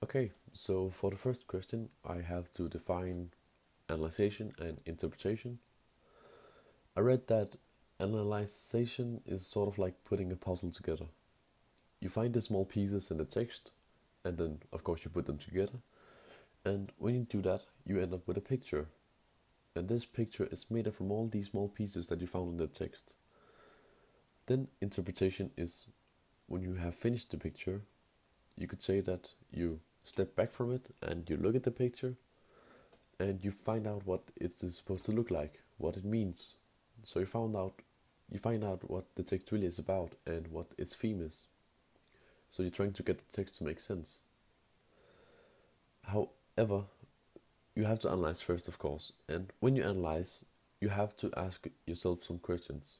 Okay, so for the first question, I have to define analyzation and interpretation. I read that analyzation is sort of like putting a puzzle together. You find the small pieces in the text, and then, of course, you put them together. And when you do that, you end up with a picture. And this picture is made up from all these small pieces that you found in the text. Then, interpretation is when you have finished the picture, you could say that you step back from it and you look at the picture and you find out what it is supposed to look like, what it means. So you find out what the text really is about and what its theme is. So you're trying to get the text to make sense. However, you have to analyze first, of course, and when you analyze, you have to ask yourself some questions.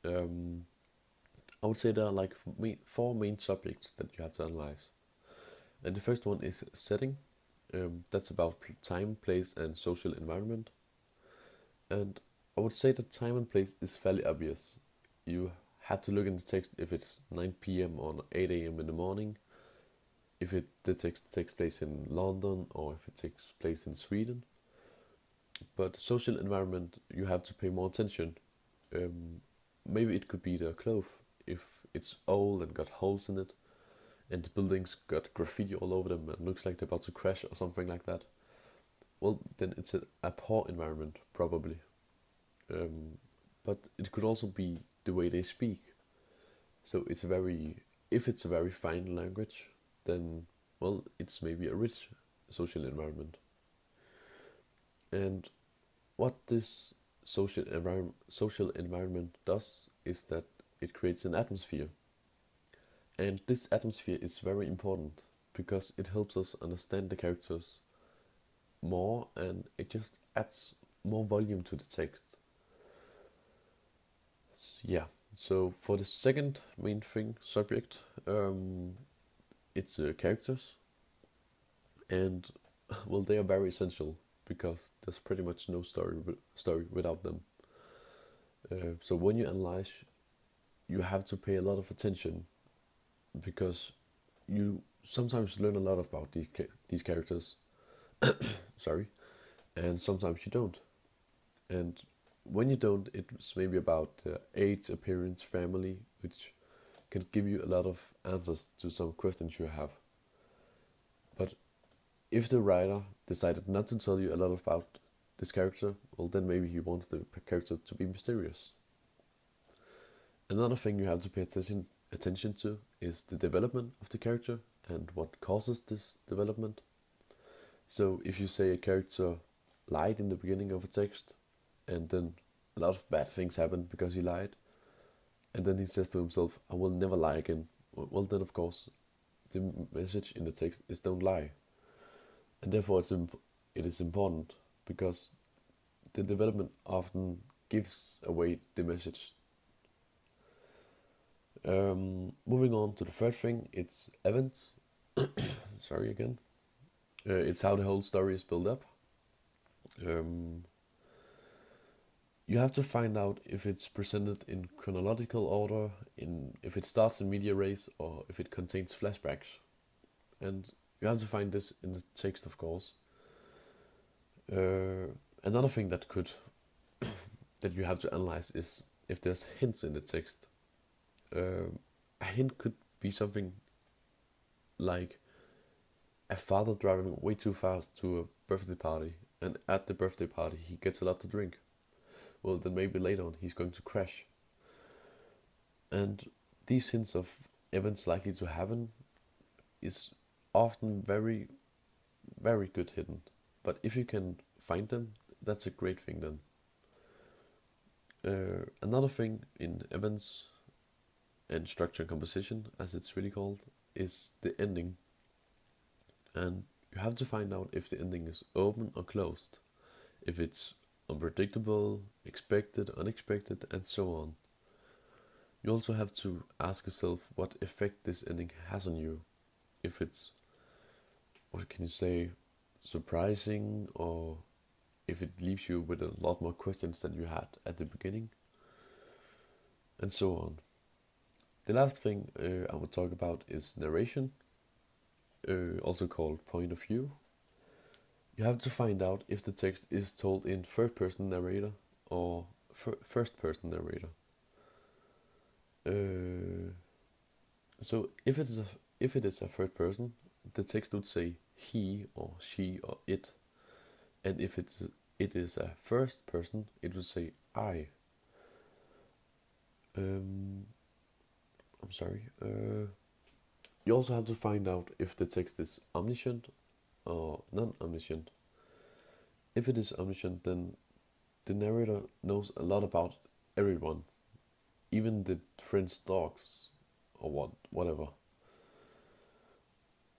Um, I would say there are like four main subjects that you have to analyze, and the first one is setting. That's about time, place, and social environment. And I would say that time and place is fairly obvious. You have to look in the text if it's 9 p.m. or 8 a.m. in the morning, if the text takes place in London or if it takes place in Sweden. But social environment, you have to pay more attention. Um, Maybe it could be the clothes if it's old and got holes in it, and the buildings got graffiti all over them and looks like they're about to crash or something like that. Well, then it's a poor environment probably. Um, but it could also be the way they speak. So if it's a very fine language, then well, it's maybe a rich social environment. And what this social environment does is that it creates an atmosphere, and this atmosphere is very important because it helps us understand the characters more, and it just adds more volume to the text. Yeah. So for the second main thing subject, it's characters, and well, they are very essential because there's pretty much no story without them. So when you analyze, you have to pay a lot of attention because you sometimes learn a lot about these characters. Sorry, and sometimes you don't. And when you don't, it's maybe about age, appearance, family, which can give you a lot of answers to some questions you have. But if the writer decided not to tell you a lot about this character, well, then maybe he wants the character to be mysterious. Another thing you have to pay attention to is the development of the character and what causes this development. So if you say a character lied in the beginning of a text, and then a lot of bad things happen because he lied, and then he says to himself, "I will never lie again." Well, then of course, the message in the text is don't lie, and therefore it is important because the development often gives away the message. Moving on to the third thing, it's events. Sorry again. It's how the whole story is built up. Um, you have to find out if it's presented in chronological order, in if it starts in media res, or if it contains flashbacks. And you have to find this in the text, of course. Another thing that you have to analyze is if there's hints in the text. A hint could be something like a father driving way too fast to a birthday party, and at the birthday party he gets a lot to drink. Well, then maybe later on he's going to crash. And these hints of events likely to happen is often very, very good hidden. But if you can find them, that's a great thing then. Another thing in events and structure and composition, as it's really called, is the ending. And you have to find out if the ending is open or closed, if it's unpredictable, expected, unexpected, and so on. You also have to ask yourself what effect this ending has on you. If it's, what can you say, surprising, or if it leaves you with a lot more questions than you had at the beginning, and so on. The last thing I will talk about is narration. also called point of view. You have to find out if the text is told in third person narrator or first person narrator. So if it is a third person, the text would say he or she or it, and if it is a first person, it would say I. I'm sorry. You also have to find out if the text is omniscient or non-omniscient. If it is omniscient, then the narrator knows a lot about everyone, even the friend's dogs or whatever.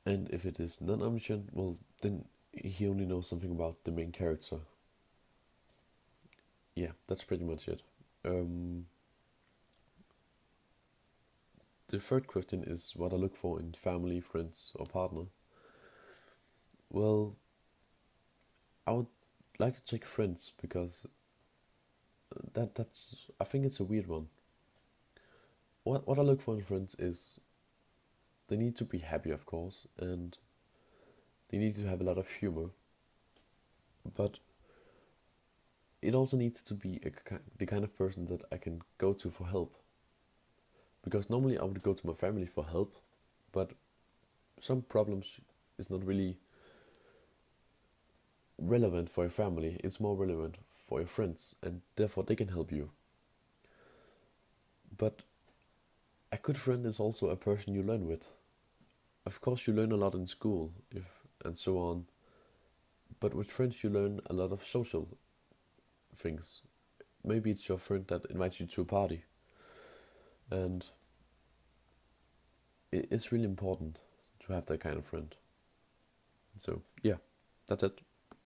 And if it is non-omniscient, well, then he only knows something about the main character. Yeah, that's pretty much it. The third question is what I look for in family, friends, or partner. Well, I would like to check friends because that's I think it's a weird one. What I look for in friends is they need to be happy, of course, and they need to have a lot of humor. But it also needs to be the kind of person that I can go to for help. Because normally I would go to my family for help, but some problems is not really relevant for your family. It's more relevant for your friends, and therefore they can help you. But a good friend is also a person you learn with. Of course, you learn a lot in school, and so on. But with friends, you learn a lot of social things. Maybe it's your friend that invites you to a party, and it's really important to have that kind of friend. So yeah, that's it.